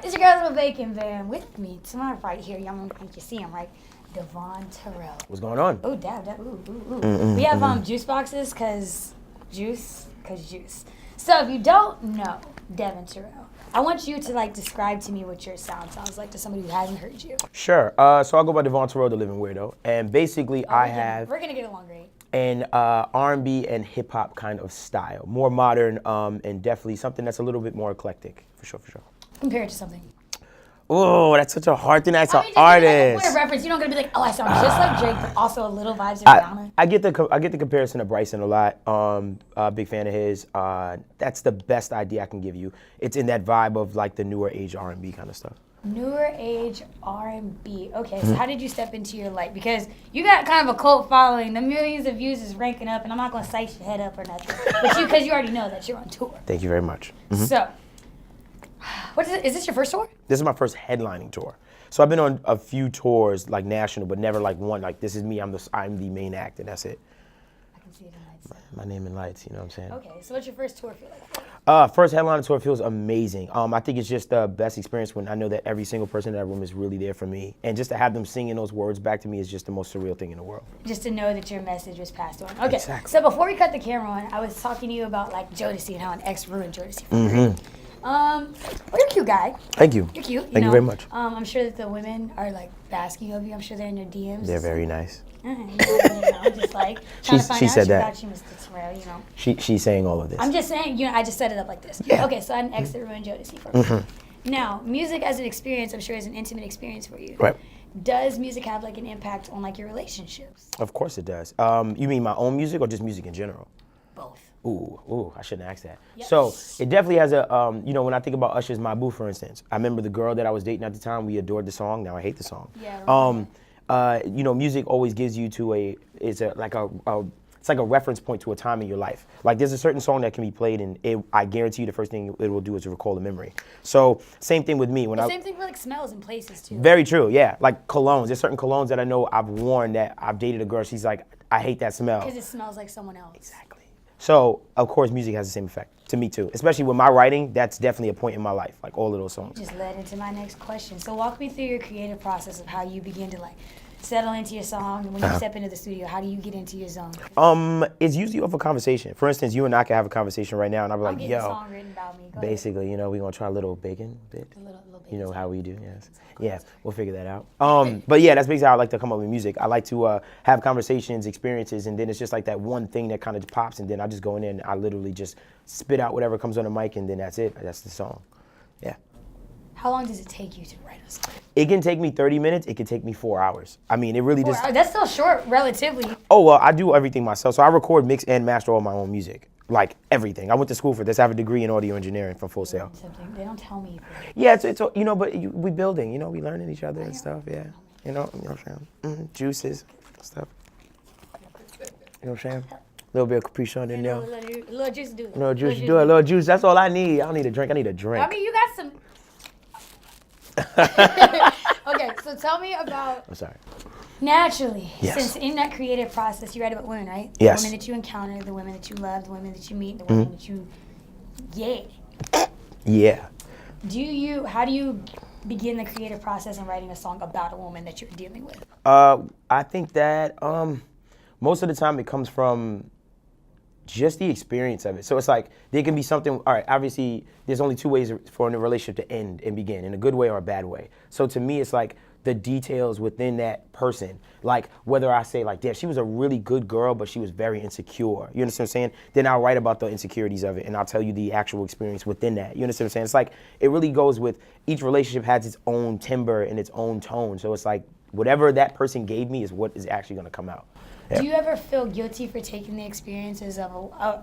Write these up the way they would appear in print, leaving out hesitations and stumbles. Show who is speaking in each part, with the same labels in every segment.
Speaker 1: It's your girl, Little Bacon Van. With me tonight, right here, y'all think you see him, right? Devvon Terrell.
Speaker 2: What's going on?
Speaker 1: Oh, dab. Ooh. We have juice boxes, cause juice. So if you don't know Devvon Terrell, I want you to like describe to me what your sound sounds like to somebody who hasn't heard you.
Speaker 2: Sure. So I go by Devvon Terrell, the Living Weirdo, and basically
Speaker 1: We're gonna get along great.
Speaker 2: an R&B and hip hop kind of style, more modern, and definitely something that's a little bit more eclectic, for sure.
Speaker 1: Compare it to something.
Speaker 2: Oh, that's such a hard thing. That's an
Speaker 1: Just
Speaker 2: artist.
Speaker 1: give me, like, a point of reference. You don't gonna be like, oh, I sound just like Drake, but also a little vibes of Rihanna.
Speaker 2: I get the comparison to Bryson a lot. Big fan of his. That's the best idea I can give you. It's in that vibe of like the newer age R&B kind of stuff.
Speaker 1: Newer age R&B. Okay, so how did you step into your light? Because you got kind of a cult following. The millions of views is ranking up, and I'm not gonna size your head up or nothing. But because you already know that you're on tour.
Speaker 2: Thank you very much.
Speaker 1: So, what is it? Is this your first tour?
Speaker 2: This is my first headlining tour. So I've been on a few tours, like national, but never like one. Like this is me. I'm the main act, and that's it.
Speaker 1: I can see it in lights.
Speaker 2: My name in lights. You know what I'm saying?
Speaker 1: Okay, so what's your first tour feel like?
Speaker 2: First headlining tour feels amazing. I think it's just the best experience when I know that every single person in that room is really there for me, and just to have them singing those words back to me is just the most surreal thing in the world.
Speaker 1: Just to know that your message was passed on. Okay,
Speaker 2: Exactly.
Speaker 1: so before we cut the camera on, I was talking to you about like Jodeci and how an ex ruined Jodeci for you. Well, you're a cute guy.
Speaker 2: Thank you.
Speaker 1: You're cute.
Speaker 2: Thank you very much.
Speaker 1: I'm sure that the women are like basking of you. I'm sure they're in their DMs.
Speaker 2: They're very nice.
Speaker 1: Just like trying to find
Speaker 2: She
Speaker 1: out
Speaker 2: said that.
Speaker 1: about you, Mr. Terrell, you know.
Speaker 2: She's saying all of this.
Speaker 1: I'm just saying, I just set it up like this.
Speaker 2: Yeah.
Speaker 1: Okay, so I had an ex that ruined Jodeci for me. Now, music as an experience, I'm sure is an intimate experience for you.
Speaker 2: Right.
Speaker 1: Does music have like an impact on like your relationships?
Speaker 2: Of course it does. You mean my own music or just music in general?
Speaker 1: Both.
Speaker 2: Ooh, I shouldn't ask that.
Speaker 1: Yep.
Speaker 2: So it definitely has a, when I think about Usher's My Boo, for instance, I remember the girl that I was dating at the time, we adored the song, now I hate the song.
Speaker 1: Yeah,
Speaker 2: Music always gives you it's like a reference point to a time in your life. Like there's a certain song that can be played and I guarantee you the first thing it will do is to recall a memory. So same thing with me.
Speaker 1: Same thing with like smells and places too.
Speaker 2: Very true, yeah. Like colognes, there's certain colognes that I know I've worn that I've dated a girl, she's like, I hate that smell.
Speaker 1: Because it smells like someone else.
Speaker 2: Exactly. So, of course, music has the same effect to me too. Especially with my writing, that's definitely a point in my life, like all of those songs.
Speaker 1: Just led into my next question. So walk me through your creative process of how you begin to like settle into your song, and when you step into the studio, how do you get into your zone?
Speaker 2: It's usually off a conversation. For instance, you and I can have a conversation right now, and I'll be like,
Speaker 1: I'm
Speaker 2: yo,
Speaker 1: a song written about me. Go
Speaker 2: basically, we're gonna try a little bacon bit.
Speaker 1: A little bacon.
Speaker 2: You know how we do, yes. Yeah, we'll figure that out. But yeah, that's basically how I like to come up with music. I like to have conversations, experiences, and then it's just like that one thing that kind of pops, and then I just go in there and I literally just spit out whatever comes on the mic, and then that's it. That's the song. Yeah.
Speaker 1: How long does it take you to write a song?
Speaker 2: It can take me 30 minutes. It can take me 4 hours. I mean, it really just...
Speaker 1: That's still short, relatively.
Speaker 2: Oh, well, I do everything myself. So I record, mix, and master all my own music. Like, everything. I went to school for this. I have a degree in audio engineering from Full Sail.
Speaker 1: They don't tell me.
Speaker 2: Yeah, it's but we building, we learning each other and stuff, yeah. You know what I'm saying? Juices, stuff. You know what I'm saying? A little bit of Capri Sun in there.
Speaker 1: A little juice do it.
Speaker 2: A little juice. That's all I need. I don't need a drink. I need a drink.
Speaker 1: I mean, you got some... Okay, so tell me about...
Speaker 2: I'm sorry.
Speaker 1: Naturally,
Speaker 2: Yes.
Speaker 1: since in that creative process, you write about women, right?
Speaker 2: Yes.
Speaker 1: The women that you encounter, the women that you love, the women that you meet, the women that you...
Speaker 2: Yeah.
Speaker 1: How do you begin the creative process in writing a song about a woman that you're dealing with?
Speaker 2: I think that most of the time it comes from just the experience of it. So it's like there can be something, all right, obviously there's only two ways for a relationship to end and begin, in a good way or a bad way. So to me it's like the details within that person, like whether I say like, damn, she was a really good girl but she was very insecure, you understand what I'm saying? Then I'll write about the insecurities of it and I'll tell you the actual experience within that, you understand what I'm saying? It's like, it really goes with, each relationship has its own timbre and its own tone, so it's like whatever that person gave me is what is actually gonna come out. Yeah.
Speaker 1: Do you ever feel guilty for taking the experiences of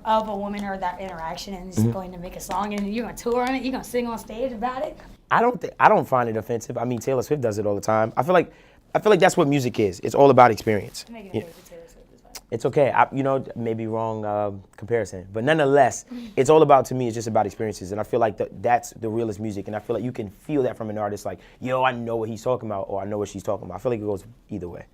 Speaker 1: a woman or that interaction and just going to make a song and you're gonna tour on it, you're gonna sing on stage about it?
Speaker 2: I don't find it offensive. I mean, Taylor Swift does it all the time. I feel like that's what music is. It's all about experience. It's okay. Maybe wrong comparison, but nonetheless, it's all about, to me, it's just about experiences, and I feel like that's the realest music, and I feel like you can feel that from an artist, like, yo, I know what he's talking about, or I know what she's talking about. I feel like it goes either way.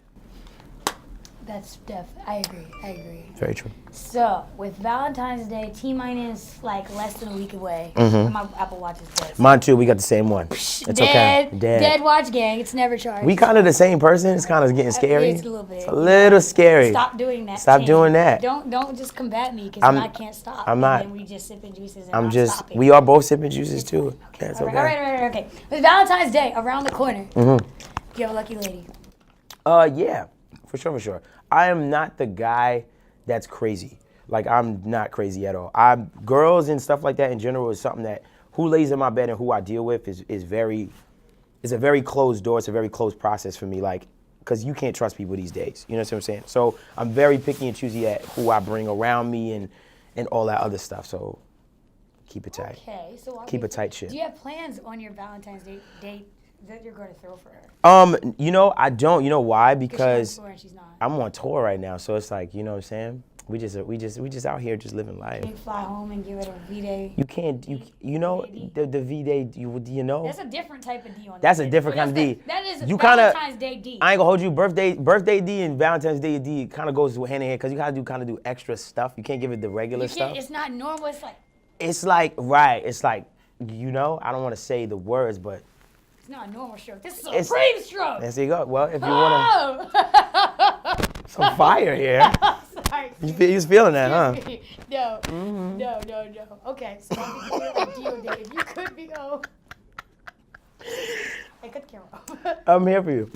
Speaker 1: I agree.
Speaker 2: Very true.
Speaker 1: So, with Valentine's Day, T-minus like less than a week away, my Apple Watch is dead.
Speaker 2: Mine too. We got the same one. It's okay.
Speaker 1: Dead watch gang. It's never charged.
Speaker 2: We kind of the same person. It's kind of getting scary.
Speaker 1: It's a little bit.
Speaker 2: It's a little scary.
Speaker 1: Stop doing that.
Speaker 2: Stop doing that.
Speaker 1: Don't just combat me because I can't stop.
Speaker 2: I'm not.
Speaker 1: And then we just sipping juices and
Speaker 2: I'm
Speaker 1: not
Speaker 2: just.
Speaker 1: stopping.
Speaker 2: We are both sipping juices too.
Speaker 1: Okay.
Speaker 2: That's
Speaker 1: All
Speaker 2: okay.
Speaker 1: right. Okay. With Valentine's Day around the corner, do you have a lucky lady?
Speaker 2: Yeah, for sure. I am not the guy that's crazy. Like, I'm not crazy at all. Girls and stuff like that in general is something that who lays in my bed and who I deal with is a very closed door. It's a very closed process for me. Like, because you can't trust people these days. You know what I'm saying? So I'm very picky and choosy at who I bring around me and all that other stuff. So keep it tight.
Speaker 1: Okay, so
Speaker 2: keep it tight shit.
Speaker 1: Do you have plans on your Valentine's Day date that you're going to throw for her?
Speaker 2: I don't. You know why? Because
Speaker 1: she's not.
Speaker 2: I'm on tour right now, so it's like, you know what I'm saying? We just out here just living life.
Speaker 1: Can you fly home and give it a V-Day?
Speaker 2: You can't. You know the V-Day. You know.
Speaker 1: That's a different type of D on that.
Speaker 2: That's a different kind of D.
Speaker 1: That is
Speaker 2: you
Speaker 1: Valentine's Day D.
Speaker 2: I ain't gonna hold you. Birthday D and Valentine's Day D kind of goes hand in hand because you gotta do extra stuff. You can't give it the regular stuff.
Speaker 1: It's not normal. It's like.
Speaker 2: It's like right. It's like I don't want to say the words, but.
Speaker 1: It's not a normal stroke. This is a supreme stroke.
Speaker 2: There you go. Well, if you wanna. Some fire here.
Speaker 1: Sorry.
Speaker 2: You feeling that, huh?
Speaker 1: No. No. Okay, so if you could be home. Hey, cut the camera off.
Speaker 2: I'm here for you.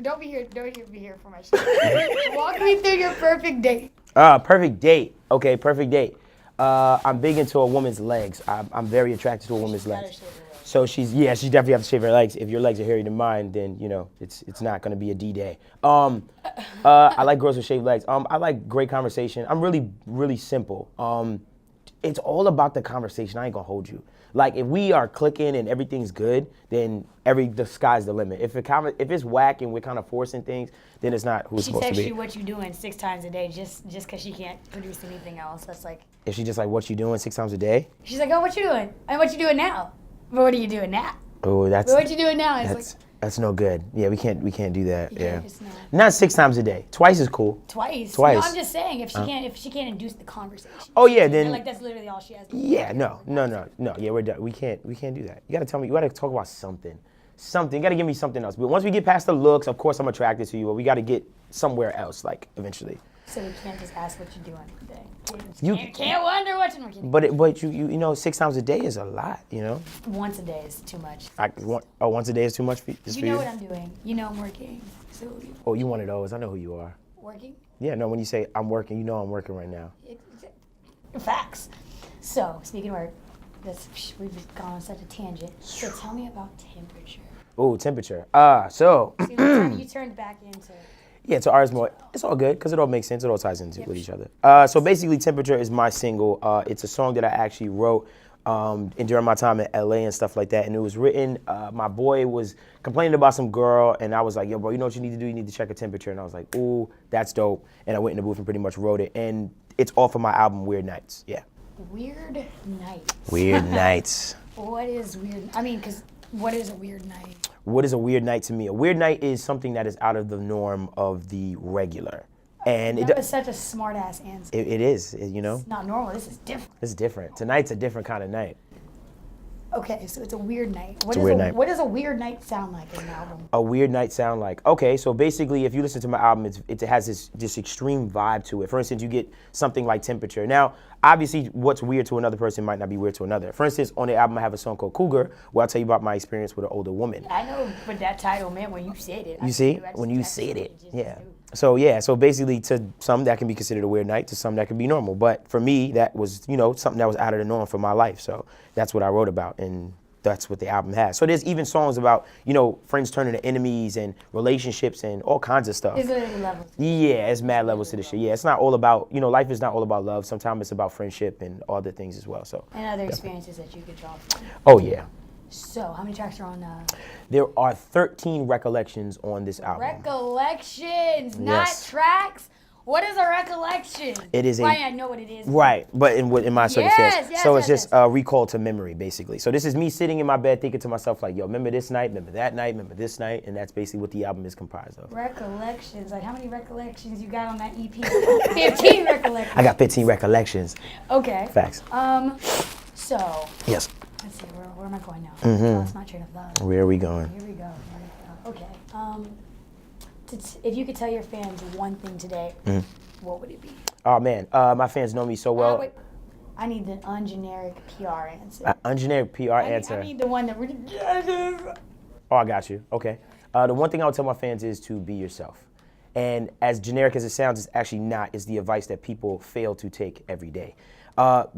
Speaker 1: Don't be here for my show. Walk me through your perfect date.
Speaker 2: Perfect date. Okay, perfect date. I'm big into a woman's legs. I'm very attracted to a woman's legs. So she definitely has to shave her legs. If your legs are hairier than mine, then it's not gonna be a D-Day. I like girls with shaved legs. I like great conversation. I'm really simple. It's all about the conversation. I ain't gonna hold you. Like if we are clicking and everything's good, then the sky's the limit. If it's whack and we're kind of forcing things, then it's not who it's supposed to be.
Speaker 1: She texts you what you doing 6 times a day just because she can't produce anything else. That's like.
Speaker 2: If she just like what you doing 6 times a day?
Speaker 1: She's like, oh, what you doing? And what you doing now? But what are you doing now?
Speaker 2: Oh,
Speaker 1: But what you doing now?
Speaker 2: That's no good. Yeah, we can't do that. Yeah.
Speaker 1: It's
Speaker 2: Not 6 times a day. Twice is cool.
Speaker 1: Twice. No, I'm just saying if she can't induce the conversation.
Speaker 2: Oh yeah, then
Speaker 1: like that's literally all she has to do.
Speaker 2: Yeah, no. Yeah, we're done. We can't do that. You gotta tell me. You gotta talk about something. You gotta give me something else. But once we get past the looks, of course I'm attracted to you. But we gotta get somewhere else, like eventually.
Speaker 1: So we can't just ask what you're doing today. You can't wonder what you're doing.
Speaker 2: But you 6 times a day is a lot.
Speaker 1: Once a day is too much.
Speaker 2: Once a day is too much for you.
Speaker 1: You know what I'm doing. You know I'm working. So.
Speaker 2: Oh, you one of those. I know who you are.
Speaker 1: Working?
Speaker 2: Yeah, no. When you say I'm working, you know I'm working right now.
Speaker 1: Facts. So speaking of work, we've gone on such a tangent. So tell me about temperature.
Speaker 2: Oh, temperature. So.
Speaker 1: See, you turned back into.
Speaker 2: Yeah, to ours more. It's all good because it all makes sense. It all ties into with each other. So basically, Temperature is my single. It's a song that I actually wrote during my time in LA and stuff like that. And it was written. My boy was complaining about some girl, and I was like, "Yo, bro, you know what you need to do? You need to check her temperature." And I was like, "Ooh, that's dope." And I went in the booth and pretty much wrote it. And it's off of my album Weird Nights. Yeah.
Speaker 1: Weird Nights.
Speaker 2: Weird Nights.
Speaker 1: What is weird? I mean, because what is a weird night?
Speaker 2: What is a weird night to me? A weird night is something that is out of the norm of the regular. And
Speaker 1: that was such a smart ass answer.
Speaker 2: It is,
Speaker 1: It's not normal. This is different.
Speaker 2: It's different. Tonight's a different kind of night.
Speaker 1: Okay, so it's a weird night.
Speaker 2: What
Speaker 1: does a weird night sound like in an album?
Speaker 2: A weird night sound like? Okay, so basically, if you listen to my album, it has this extreme vibe to it. For instance, you get something like Temperature. Now, obviously, what's weird to another person might not be weird to another. For instance, on the album, I have a song called Cougar, where I'll tell you about my experience with an older woman.
Speaker 1: I know what that title meant when you said it.
Speaker 2: You see? When you said it, yeah. So basically, to some that can be considered a weird night, to some that can be normal. But for me, that was, something that was out of the norm for my life. So that's what I wrote about, and that's what the album has. So there's even songs about, friends turning to enemies and relationships and all kinds of stuff.
Speaker 1: Is there levels?
Speaker 2: Yeah, it's mad levels to this shit. Yeah, it's not all about, life is not all about love. Sometimes it's about friendship and other things as well. So.
Speaker 1: And other experiences that you could draw from.
Speaker 2: Oh, yeah.
Speaker 1: So, how many tracks are on?
Speaker 2: There are 13 recollections on this album.
Speaker 1: Recollections, not tracks. What is a recollection?
Speaker 2: It is
Speaker 1: Why I know what it is.
Speaker 2: Right, but in my circumstance.
Speaker 1: yes,
Speaker 2: So it's
Speaker 1: yes,
Speaker 2: just a recall to memory, basically. So this is me sitting in my bed thinking to myself, like, yo, remember this night, remember that night, remember this night, and that's basically what the album is comprised of.
Speaker 1: Recollections. Like, how many recollections you got on that EP? 15 recollections.
Speaker 2: I got 15 recollections.
Speaker 1: Okay.
Speaker 2: Facts.
Speaker 1: So,
Speaker 2: Yes.
Speaker 1: let's see, where am I going now? I lost my train of thought.
Speaker 2: Where are we going?
Speaker 1: Here we go. Okay. If you could tell your fans one thing today, what would it be?
Speaker 2: Oh, man. My fans know me so well.
Speaker 1: Wait. I need the ungeneric PR answer.
Speaker 2: Ungeneric PR answer.
Speaker 1: I need the one that really guesses.
Speaker 2: Oh, I got you. Okay. The one thing I would tell my fans is to be yourself. And as generic as it sounds, it's actually not. It's the advice that people fail to take every day.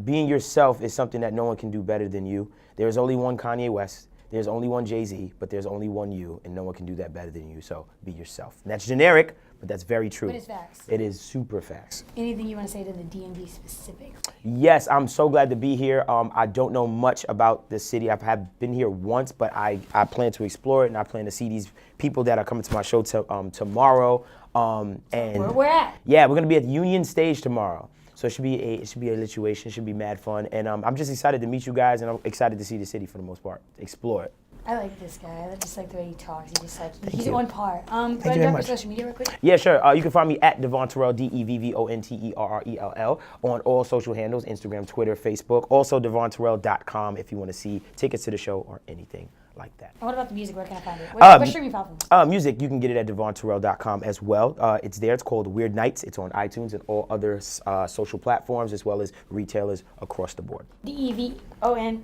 Speaker 2: Being yourself is something that no one can do better than you. There's only one Kanye West. There's only one Jay-Z, but there's only one you, and no one can do that better than you, so be yourself. And that's generic, but that's very true.
Speaker 1: But it's facts.
Speaker 2: It is super facts.
Speaker 1: Anything you want to say to the DMV specific?
Speaker 2: Yes, I'm so glad to be here. I don't know much about the city. I have been here once, but I plan to explore it, and I plan to see these people that are coming to my show tomorrow. And
Speaker 1: Where we're at?
Speaker 2: Yeah, we're gonna be at the Union Stage tomorrow. So it should be a situation. It should be mad fun, and I'm just excited to meet you guys, and I'm excited to see the city for the most part, explore it.
Speaker 1: I like this guy. I just like the way he talks. He just like he's
Speaker 2: you.
Speaker 1: on par.
Speaker 2: Thank you
Speaker 1: Go
Speaker 2: very
Speaker 1: to
Speaker 2: much.
Speaker 1: social media real quick.
Speaker 2: Yeah, sure. You can find me at Devvon Terrell, DEVVONTERRELL, on all social handles: Instagram, Twitter, Facebook. Also, DevvonTerrell.com if you want to see tickets to the show or anything like that.
Speaker 1: And what about the music? Where can I find it? What streaming platforms?
Speaker 2: Music, you can get it at DevvonTerrell.com as well. It's there. It's called Weird Nights. It's on iTunes and all other social platforms, as well as retailers across the board.
Speaker 1: DEVONTERRELL.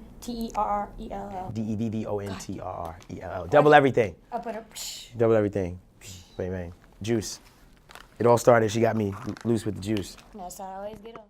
Speaker 2: DEVVONTERRELL. Double everything.
Speaker 1: I'll put a.
Speaker 2: Double everything. Bang, bang. Juice. It all started. She got me loose with the juice.
Speaker 1: That's how I always get on.